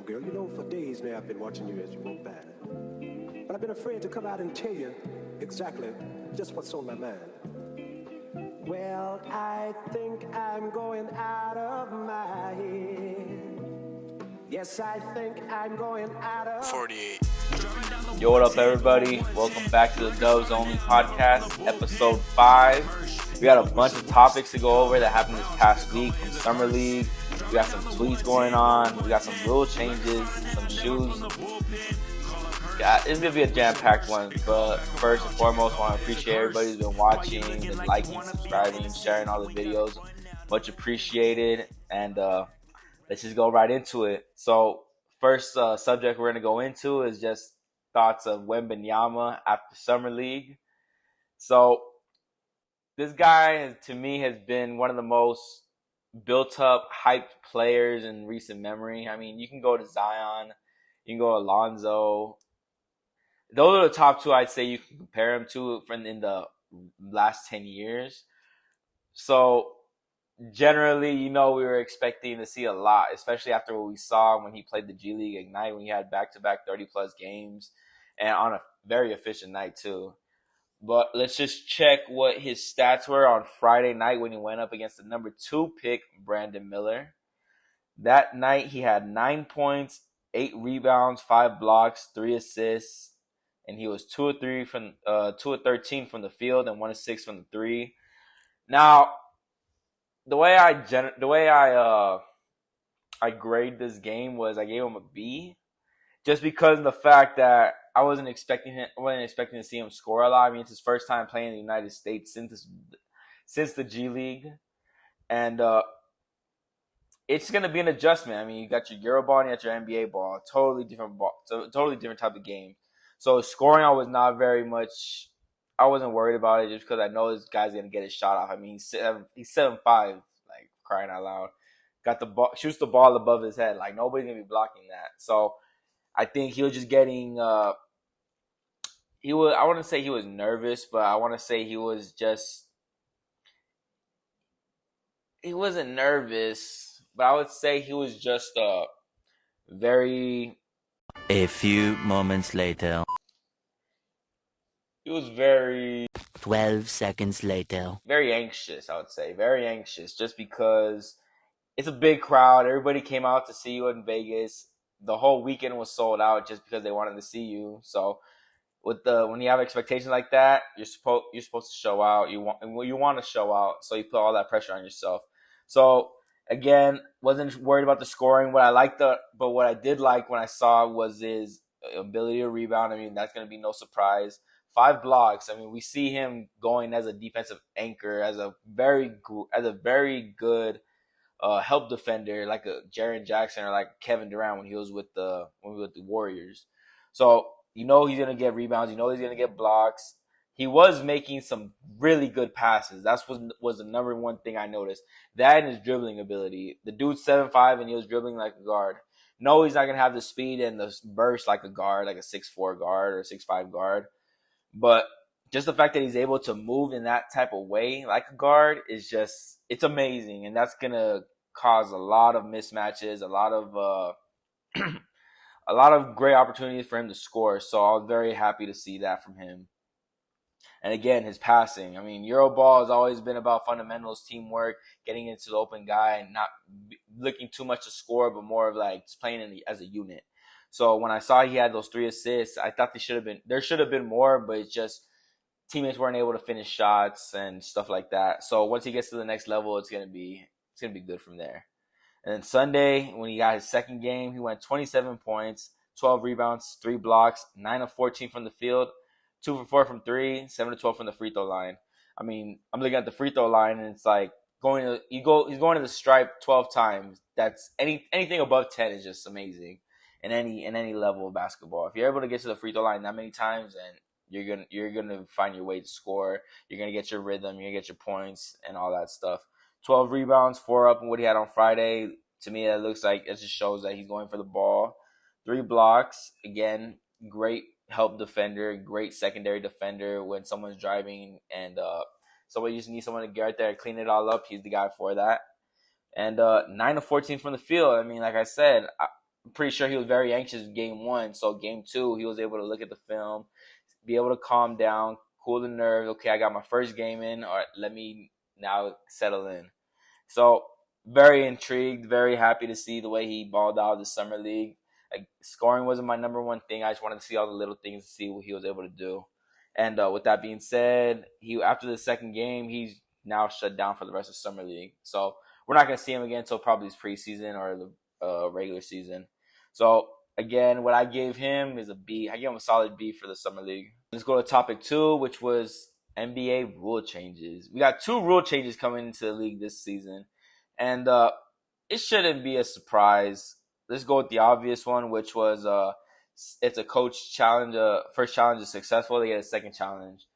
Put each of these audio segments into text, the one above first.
girl. You know, for days now I've been watching you as you walk by. But I've been afraid to come out and tell you exactly just what's on my mind. Well, I think I'm going out of my head. Yes, I think I'm going out of 48. Yo, what up, everybody? Welcome back to the Dubs Only Podcast, episode 5. We got a bunch of topics to go over that happened this past week from Summer League. We got some tweets going on. We got some rule changes, some shoes. It's going to be a jam-packed one, but first and foremost, I want to appreciate everybody who's been watching, been liking, subscribing, sharing all the videos. Much appreciated, and let's just go right into it. So, first subject we're going to go into is just thoughts of Wemby after Summer League. So, this guy, to me, has been one of the most built-up, hyped players in recent memory. I mean, you can go to Zion, you can go to Alonzo. Those are the top two I'd say you can compare him to in the last 10 years. So, generally, you know, we were expecting to see a lot, especially after what we saw when he played the G League Ignite, when he had back-to-back 30-plus games, and on a very efficient night, too. But let's just check what his stats were on Friday night when he went up against the number 2 pick, Brandon Miller. That night, he had 9 points, 8 rebounds, 5 blocks, 3 assists, and he was 2 of 13 from the field and 1 of 6 from the 3. Now, the way I grade this game was I gave him a B, just because of the fact that I wasn't expecting to see him score a lot. I mean, it's his first time playing in the United States since the G League, and it's gonna be an adjustment. I mean, you got your Euro ball and you got your NBA ball, totally different ball, so totally different type of game. So scoring, I wasn't worried about it just because I know this guy's gonna get his shot off. I mean, he's 7'5", like crying out loud. Got the ball, shoots the ball above his head, like nobody's gonna be blocking that. So I think he was just getting. I wouldn't say he was nervous, but I want to say he was just. He wasn't nervous, but I would say he was just very. A few moments later. He was very. 12 seconds later. Very anxious, I would say. Very anxious, just because it's a big crowd. Everybody came out to see you in Vegas. The whole weekend was sold out just because they wanted to see you. So, when you have expectations like that, you're supposed to show out. You want to show out, so you put all that pressure on yourself. So again, wasn't worried about the scoring. But what I did like when I saw was his ability to rebound. I mean, that's going to be no surprise. 5 blocks. I mean, we see him going as a defensive anchor, as a very good help defender, like a Jaren Jackson or like Kevin Durant when he was with the Warriors. So you know he's gonna get rebounds. You know he's gonna get blocks. He was making some really good passes. That's was the number one thing I noticed. That and his dribbling ability. The dude's 7'5" and he was dribbling like a guard. No, he's not gonna have the speed and the burst like a guard, like a 6'4" guard or 6'5" guard. But just the fact that he's able to move in that type of way like a guard is just, it's amazing. And that's going to cause a lot of mismatches, a lot of great opportunities for him to score. So I was very happy to see that from him. And again, his passing. I mean, Euroball has always been about fundamentals, teamwork, getting into the open guy and not looking too much to score, but more of like just playing as a unit. So when I saw he had those 3 assists, I thought there should have been more, but it's just teammates weren't able to finish shots and stuff like that. So once he gets to the next level, it's gonna be good from there. And then Sunday, when he got his second game, he went 27 points, 12 rebounds, 3 blocks, 9 of 14 from the field, 2 for 4 from 3, 7 of 12 from the free throw line. I mean, I'm looking at the free throw line and it's like he's going to the stripe 12 times. That's anything above 10 is just amazing. In any level of basketball, if you're able to get to the free throw line that many times, then you're gonna find your way to score. You're gonna get your rhythm. You're gonna get your points and all that stuff. 12 rebounds, 4 up, and what he had on Friday. To me, it looks like it just shows that he's going for the ball. 3 blocks. Again, great help defender, great secondary defender when someone's driving and somebody just needs someone to get right there and clean it all up. He's the guy for that. And 9 of 14 from the field. I mean, like I said, pretty sure he was very anxious game 1. So game 2, he was able to look at the film, be able to calm down, cool the nerves. Okay, I got my first game in. All right, let me now settle in. So very intrigued, very happy to see the way he balled out the summer league. Like, scoring wasn't my number one thing. I just wanted to see all the little things to see what he was able to do. And with that being said, he after the second game, he's now shut down for the rest of summer league. So we're not going to see him again until probably his preseason or the regular season. So again, what I gave him is a B. I gave him a solid B for the summer league. Let's go to topic 2, which was NBA rule changes. We got 2 rule changes coming into the league this season, and it shouldn't be a surprise. Let's go with the obvious one, which was it's a coach challenge. First challenge is successful, they get a second challenge,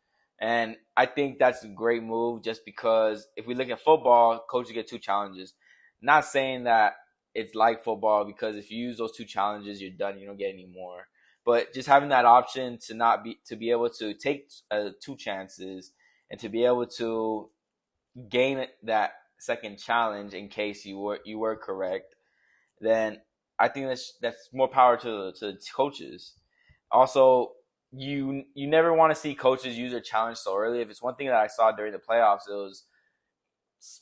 and I think that's a great move. Just because if we look at football, coaches get 2 challenges. Not saying that it's like football, because if you use those 2 challenges, you're done. You don't get any more. But just having that option to be able to take 2 chances and to be able to gain that second challenge in case you were correct, then I think that's more power to the coaches. Also, you never want to see coaches use their challenge so early. If it's one thing that I saw during the playoffs, it was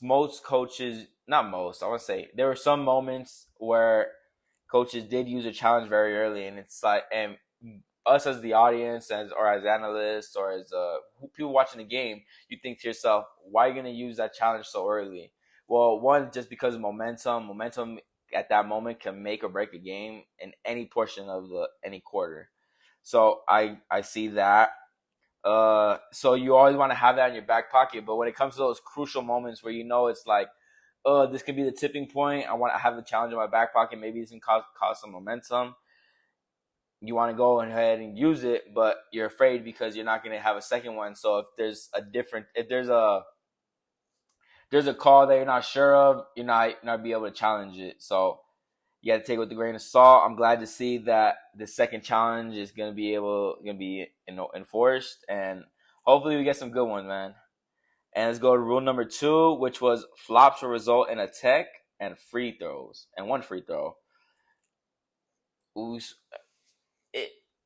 most coaches, not most, I want to say there were some moments where coaches did use a challenge very early, and it's like, and us as the audience, as analysts, or as people watching the game, you think to yourself, why are you going to use that challenge so early? Well, one, just because of momentum at that moment can make or break a game in any portion of any quarter. So I see that. So you always want to have that in your back pocket, but when it comes to those crucial moments where it's like, this could be the tipping point, I want to have the challenge in my back pocket, maybe it's going to cause some momentum, you want to go ahead and use it, but you're afraid because you're not going to have a second one. So if there's a call that you're not sure of, you're not be able to challenge it. So you got to take it with a grain of salt. I'm glad to see that the second challenge is going to be enforced, and hopefully we get some good ones, man. And let's go to rule number 2, which was flops will result in a tech and free throws, and 1 free throw.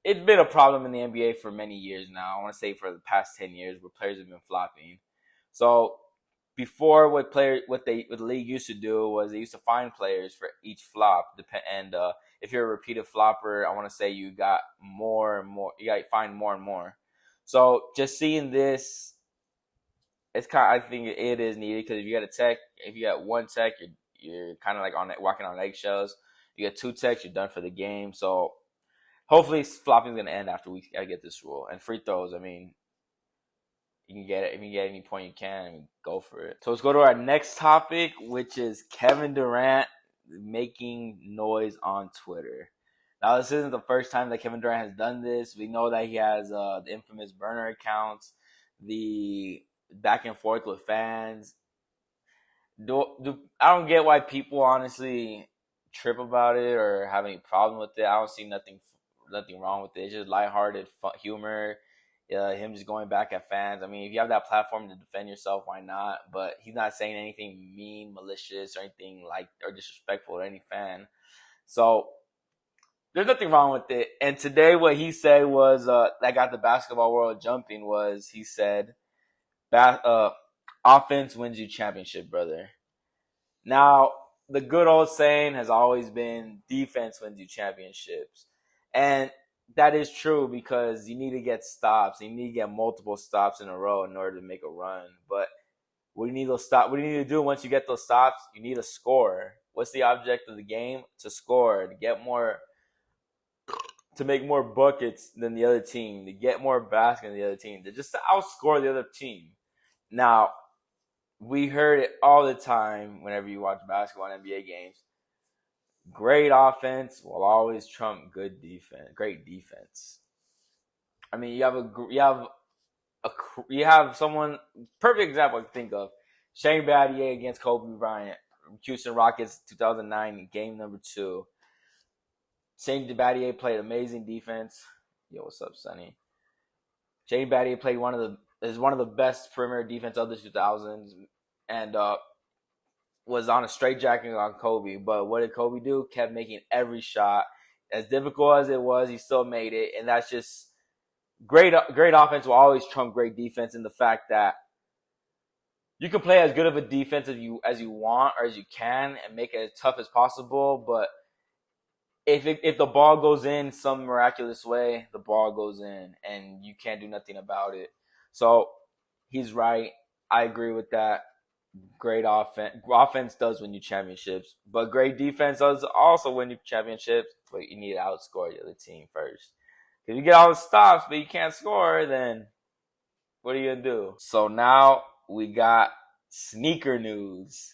It's been a problem in the NBA for many years now. I want to say for the past 10 years where players have been flopping. So before, what the league used to do was they used to fine players for each flop. And if you're a repeated flopper, I want to say you got more and more. You got fined more and more. So just seeing this, I think it is needed, because if you got a tech, if you got 1 tech, you're kind of like walking on eggshells. You get 2 techs, you're done for the game. So hopefully flopping is going to end after we get this rule. And free throws, I mean, you can get it. If you can get any point you can, go for it. So let's go to our next topic, which is Kevin Durant making noise on Twitter. Now, this isn't the first time that Kevin Durant has done this. We know that he has the infamous burner accounts, the back and forth with fans. I don't get why people honestly trip about it or have any problem with it. I don't see nothing wrong with it. It's just lighthearted humor. Him just going back at fans. I mean, if you have that platform to defend yourself, why not? But he's not saying anything mean, malicious, or anything or disrespectful to any fan. So there's nothing wrong with it. And today, what he said was that got the basketball world jumping. Was he said, "Offense wins you championship, brother." Now, the good old saying has always been, defense wins you championships. And that is true, because you need to get stops. You need to get multiple stops in a row in order to make a run. But what do you need to do once you get those stops? You need to score. What's the object of the game? To score, to make more buckets than the other team, to get more baskets than the other team, to just outscore the other team. Now, we heard it all the time whenever you watch basketball and NBA games. Great offense will always trump great defense. I mean, you have someone, perfect example I can think of, Shane Battier against Kobe Bryant, Houston Rockets 2009, game number 2. Shane Battier played amazing defense. Yo, what's up, Sonny? Shane Battier played one of the best perimeter defense of the 2000s, and was on a straitjacket on Kobe. But what did Kobe do? Kept making every shot. As difficult as it was, he still made it. And that's just great offense will always trump great defense, in the fact that you can play as good of a defense as you want or as you can and make it as tough as possible. But if the ball goes in some miraculous way, the ball goes in and you can't do nothing about it. So he's right. I agree with that. Great offense. Offense does win you championships, but great defense does also win you championships. But you need to outscore the other team first. If you get all the stops, but you can't score, then what are you going to do? So now we got sneaker news.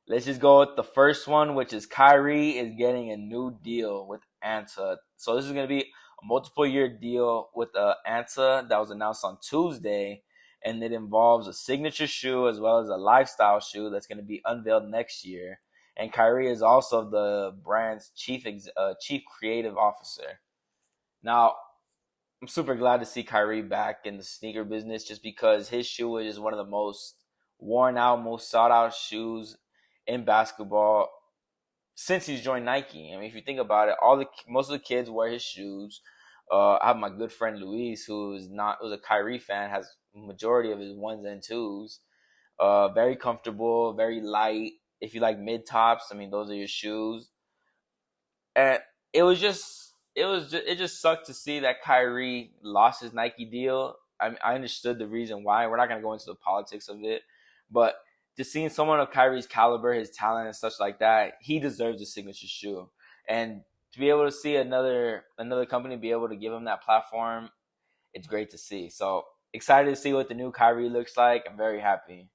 Let's just go with the first one, which is Kyrie is getting a new deal with Anta. So this is going to be a multiple-year deal with Anta that was announced on Tuesday, and it involves a signature shoe as well as a lifestyle shoe that's going to be unveiled next year. And Kyrie is also the brand's chief creative officer. Now, I'm super glad to see Kyrie back in the sneaker business, just because his shoe is one of the most worn out, most sought out shoes in basketball since he's joined Nike. I mean, if you think about it, most of the kids wear his shoes. I have my good friend Luis, who's a Kyrie fan, has majority of his ones and twos. Very comfortable, very light. If you like mid tops, I mean, those are your shoes. And it just sucked to see that Kyrie lost his Nike deal. I understood the reason why. We're not going to go into the politics of it, but just seeing someone of Kyrie's caliber, his talent and such like that, he deserves a signature shoe. And to be able to see another company be able to give him that platform, it's great to see. So excited to see what the new Kyrie looks like. I'm very happy.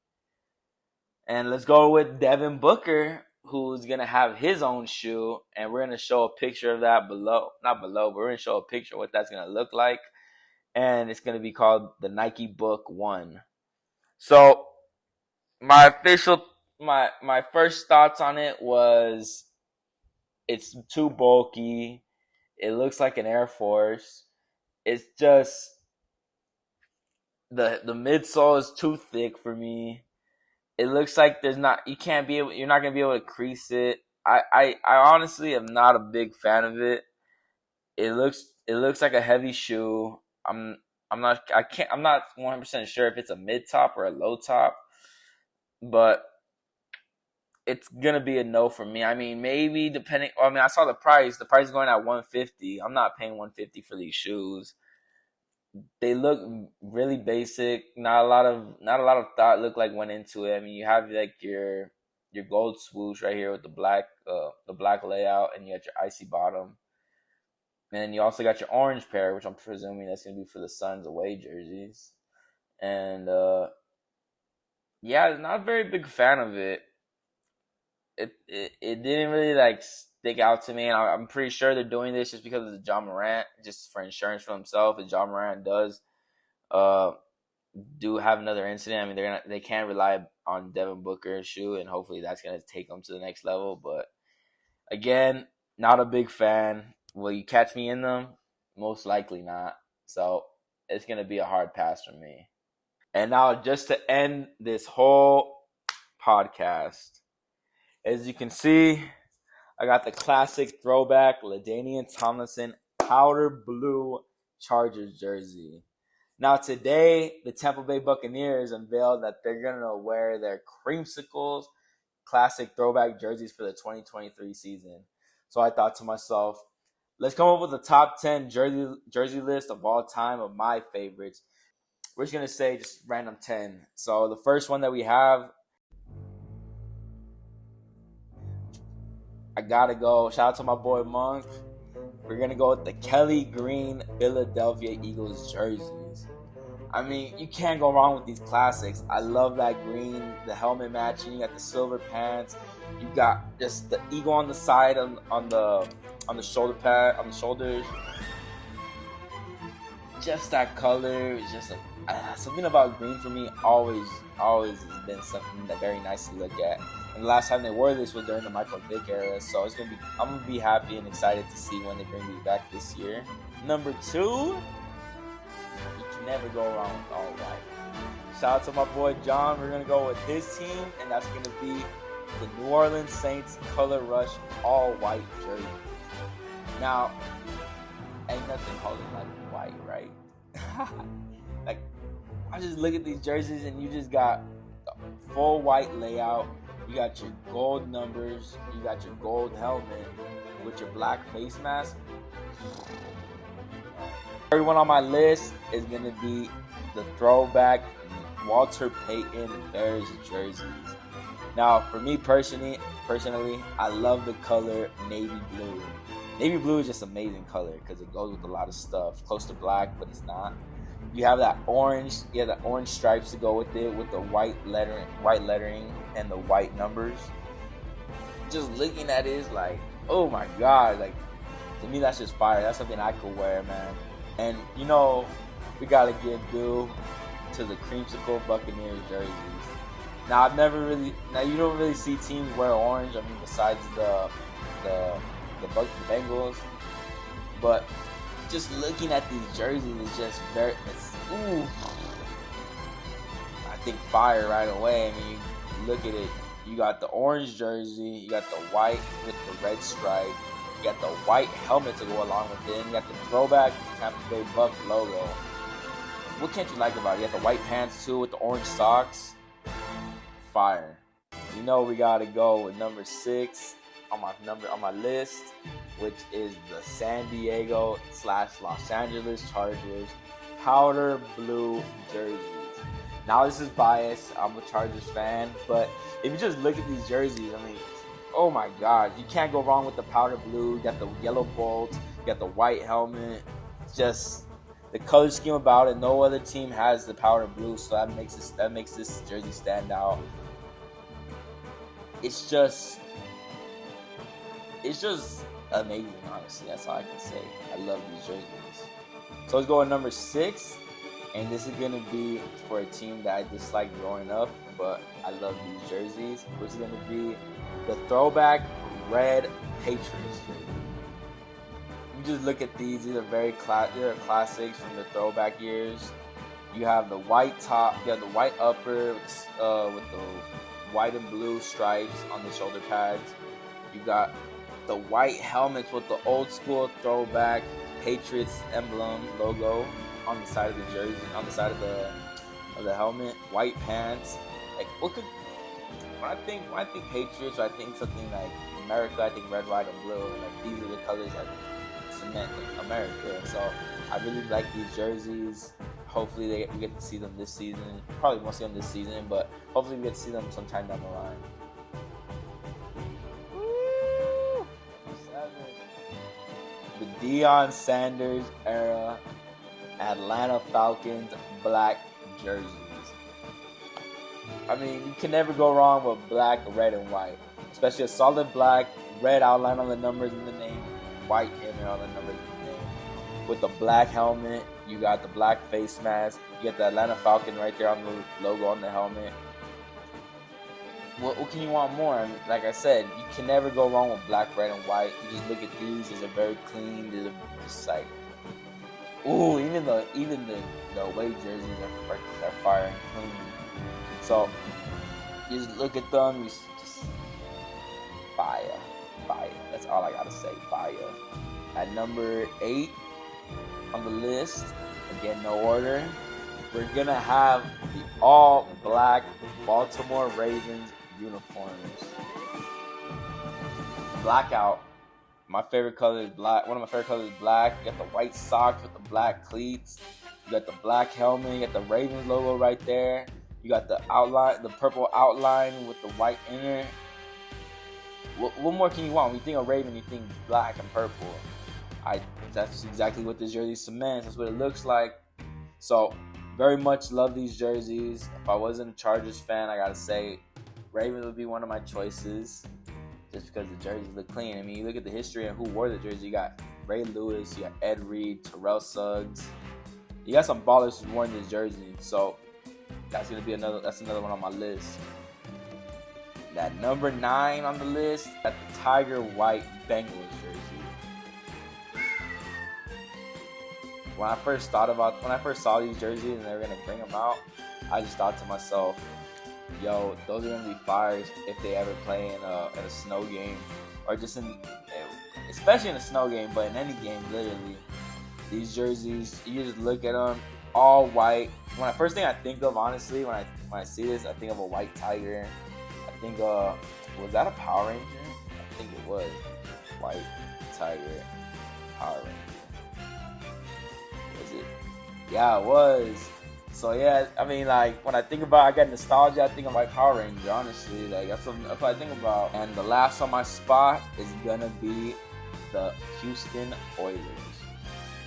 And let's go with Devin Booker, who's going to have his own shoe. And we're going to show a picture of that below. Not below, but we're going to show a picture of what that's going to look like. And it's going to be called the Nike Book 1. So my first thoughts on it was it's too bulky. It looks like an Air Force. It's just the midsole is too thick for me. It looks like you're not gonna be able to crease it. I honestly am not a big fan of it. It looks like a heavy shoe. I'm not 100% sure if it's a mid top or a low top, but it's gonna be a no for me. I mean, maybe depending. I mean, I saw the price. The price is going at $150. I'm not paying $150 for these shoes. They look really basic. Not a lot of thought went into it. I mean, you have like your gold swoosh right here with the black layout, and you got your icy bottom, and then you also got your orange pair, which I'm presuming that's gonna be for the Suns away jerseys. And yeah, not a very big fan of it. It didn't really stick out to me, and I'm pretty sure they're doing this just because of the John Morant, just for insurance for himself. If John Morant does do have another incident, I mean they can't rely on Devin Booker's shoe, and hopefully that's gonna take them to the next level. But again, not a big fan. Will you catch me in them? Most likely not. So it's gonna be a hard pass for me. And now, just to end this whole podcast, as you can see, I got the classic throwback LaDainian Tomlinson powder blue Chargers jersey. Now today, the Tampa Bay Buccaneers unveiled that they're going to wear their creamsicles classic throwback jerseys for the 2023 season. So I thought to myself, let's come up with a top 10 jersey list of all time of my favorites. We're just going to say just random 10. So the first one that we have, I gotta go. Shout out to my boy Monk. We're gonna go with the Kelly Green Philadelphia Eagles jerseys. I mean, you can't go wrong with these classics. I love that green, the helmet matching. You got the silver pants. You got just the eagle on the side on the shoulder pad, on the shoulders. Just that color is just something about green for me. Always has been something that very nice to look at. And the last time they wore this was during the Michael Vick era, so I'm gonna be happy and excited to see when they bring these back this year. Number 2, you can never go wrong with all white. Shout out to my boy John. We're gonna go with his team, and that's gonna be the New Orleans Saints Color Rush all white jersey. Now, ain't nothing holding like white, right? Like, I just look at these jerseys and you just got the full white layout. You got your gold numbers. You got your gold helmet with your black face mask. Everyone on my list is going to be the throwback Walter Payton Bears jerseys. Now, for me personally, I love the color navy blue. Navy blue is just amazing color because it goes with a lot of stuff. Close to black, but it's not. You have that orange, the orange stripes to go with it, with the white lettering and the white numbers. Just looking at it is like, oh my god, like, to me that's just fire. That's something I could wear, man. And you know, we gotta give due to the Creamsicle Buccaneers jerseys. Now you don't really see teams wear orange. I mean, besides the Bengals, but just looking at these jerseys is just I think fire right away. I mean, you look at it, you got the orange jersey, you got the white with the red stripe, you got the white helmet to go along with it, and you got the throwback Tampa Bay Bucs logo. What can't you like about it? You got the white pants too with the orange socks. Fire. You know we gotta go with number 6 on my list, which is the San Diego / Los Angeles Chargers powder blue jerseys. Now this is biased. I'm a Chargers fan, but if you just look at these jerseys, I mean, oh my God, you can't go wrong with the powder blue. You got the yellow bolts, you got the white helmet. Just the color scheme about it. No other team has the powder blue, so that makes this jersey stand out. It's just amazing, honestly. That's all I can say. I love these jerseys. So let's go with number 6. And this is going to be for a team that I disliked growing up, but I love these jerseys, which is going to be the throwback red Patriots jersey. You just look at these. These are they're classics from the throwback years. You have the white top, you have the white upper with the white and blue stripes on the shoulder pads. You got the white helmets with the old school throwback Patriots emblem logo on the side of the jersey, on the side of the helmet. White pants. Like, when I think Patriots, I think something like America. I think red, white, and blue. And like, these are the colors that cement America. So I really like these jerseys. Hopefully we get to see them this season. Probably won't see them this season, but hopefully we get to see them sometime down the line. Woo! 7. The Deion Sanders era Atlanta Falcons black jerseys. I mean, you can never go wrong with black, red, and white. Especially a solid black, red outline on the numbers in the name, white inner on the numbers in the name. With the black helmet, you got the black face mask, you get the Atlanta Falcon right there on the logo on the helmet. What can you want more? I mean, like I said, you can never go wrong with black, red, and white. You just look at these; these are very clean. These are just like, ooh, even the away jerseys are fire and clean. So you just look at them, you just fire. That's all I gotta say, fire. At number 8 on the list, again no order, we're gonna have the all black Baltimore Ravens uniforms. Blackout. My favorite color is black. One of my favorite colors is black. You got the white socks with the black cleats. You got the black helmet. You got the Ravens logo right there. You got the outline, the purple outline with the white inner. What more can you want? When you think of Raven, you think black and purple. That's exactly what this jersey cements. That's what it looks like. So, very much love these jerseys. If I wasn't a Chargers fan, I gotta say, Ravens would be one of my choices. Just because the jerseys look clean. I mean, you look at the history and who wore the jersey. You got Ray Lewis, you got Ed Reed, Terrell Suggs. You got some ballers who wore this jersey. So, that's another one on my list. That number 9 on the list, at the Tiger White Bengals jersey. When I first saw these jerseys and they were gonna bring them out, I just thought to myself, yo, those are gonna be fires if they ever play in a snow game, or just especially in a snow game, but in any game, literally. These jerseys, you just look at them, all white. First thing I think of, honestly, when I see this, I think of a white tiger. I think, was that a Power Ranger? I think it was. White tiger, Power Ranger. Was it? Yeah, it was. So yeah, I mean, like, when I think about, I get nostalgia, I think of my Power Ranger, honestly. Like, that's what I think about. And the last on my spot is gonna be the Houston Oilers.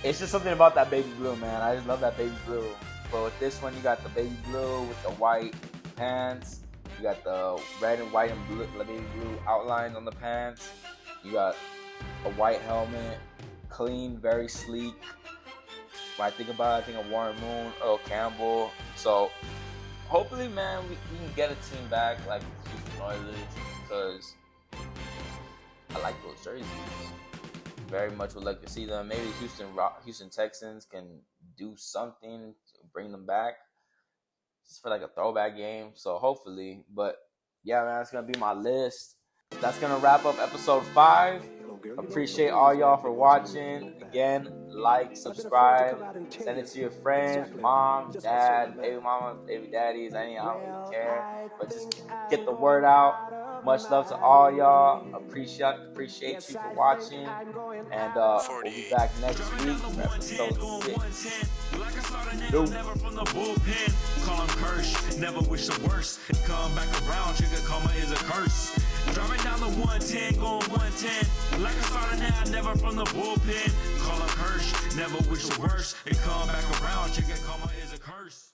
It's just something about that baby blue, man. I just love that baby blue. But with this one, you got the baby blue with the white pants. You got the red and white and blue, the baby blue outlines on the pants. You got a white helmet, clean, very sleek. When I think about it, I think of Warren Moon, Earl Campbell. So hopefully, man, we can get a team back like the Houston Oilers, because I like those jerseys. Very much would like to see them. Maybe Houston Texans can do something to bring them back, just for like a throwback game. So hopefully, but yeah, man, that's gonna be my list. That's gonna wrap up episode 5. Appreciate all y'all for watching. Again, like, subscribe, send it to your friends, mom, dad, baby mama, baby daddies. I don't really care, but just get the word out. Much love to all y'all. Appreciate you for watching, and we'll be back next week for episode 6. Never from the bullpen, call him curse. Never wish the worst. Come back around, trigger karma is a curse. Driving down the 110, going 110. Like I started now, never from the bullpen. Call him curse. Never wish the worst. It come back around, trigger karma is a curse.